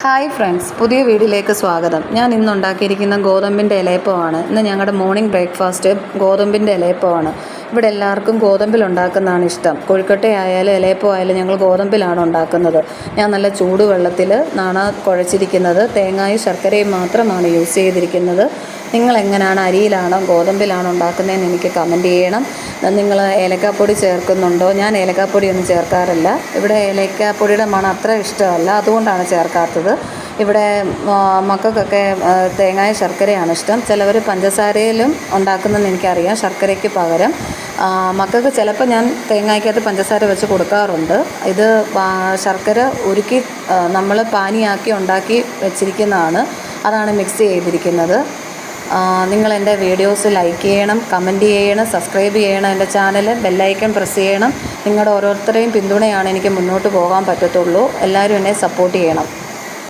Hi friends, പുതിയ വീഡിയോയിലേക്ക് സ്വാഗതം. ഞാൻ ഇന്ന് ഉണ്ടാക്കിയിരിക്കുന്ന ഗോതമ്പിൻ്റെ ഇലയപ്പമാണ്. ഇന്ന് ഞങ്ങളുടെ മോർണിംഗ് ബ്രേക്ക്ഫാസ്റ്റ് ഗോതമ്പിൻ്റെ ഇലയപ്പമാണ്. ഇവിടെ എല്ലാവർക്കും ഗോതമ്പിലുണ്ടാക്കുന്നതാണ് ഇഷ്ടം. കൊഴുക്കട്ടയായാലും ഇലയപ്പം ആയാലും ഞങ്ങൾ ഗോതമ്പിലാണ് ഉണ്ടാക്കുന്നത്. ഞാൻ നല്ല ചൂടുവെള്ളത്തിൽ നാണ് കുഴച്ചിരിക്കുന്നത്. തേങ്ങയും ശർക്കരയും മാത്രമാണ് യൂസ് ചെയ്തിരിക്കുന്നത്. നിങ്ങൾ എങ്ങനെയാണ്, അരിയിലാണോ ഗോതമ്പിലാണോ ഉണ്ടാക്കുന്നതെന്ന് എനിക്ക് കമൻറ്റ് ചെയ്യണം. നിങ്ങൾ ഏലക്കാപ്പൊടി ചേർക്കുന്നുണ്ടോ? ഞാൻ ഏലക്കാപ്പൊടിയൊന്നും ചേർക്കാറില്ല. ഇവിടെ ഏലക്കാപ്പൊടിയുടെ മണം അത്ര ഇഷ്ടമല്ല, അതുകൊണ്ടാണ് ചേർക്കാത്തത്. ഇവിടെ മക്കൾക്കൊക്കെ തേങ്ങായ ശർക്കരയാണ് ഇഷ്ടം. ചിലവർ പഞ്ചസാരയിലും ഉണ്ടാക്കുന്നതെന്ന് എനിക്കറിയാം, ശർക്കരയ്ക്ക് പകരം. മക്കൾക്ക് ചിലപ്പോൾ ഞാൻ തേങ്ങയ്ക്കകത്ത് പഞ്ചസാര വെച്ച് കൊടുക്കാറുണ്ട്. ഇത് ശർക്കര ഉരുക്കി നമ്മൾ പാനിയാക്കി ഉണ്ടാക്കി വെച്ചിരിക്കുന്നതാണ്. അതാണ് മിക്സ് ചെയ്തിരിക്കുന്നത്. നിങ്ങൾ എൻ്റെ വീഡിയോസ് ലൈക്ക് ചെയ്യണം, കമൻറ്റ് ചെയ്യണം, സബ്സ്ക്രൈബ് ചെയ്യണം. എൻ്റെ ചാനൽ ബെല്ലൈക്കൺ പ്രസ് ചെയ്യണം. നിങ്ങളുടെ ഓരോരുത്തരെയും പിന്തുണയാണ് എനിക്ക് മുന്നോട്ട് പോകാൻ പറ്റത്തുള്ളൂ. എല്ലാവരും എന്നെ സപ്പോർട്ട് ചെയ്യണം.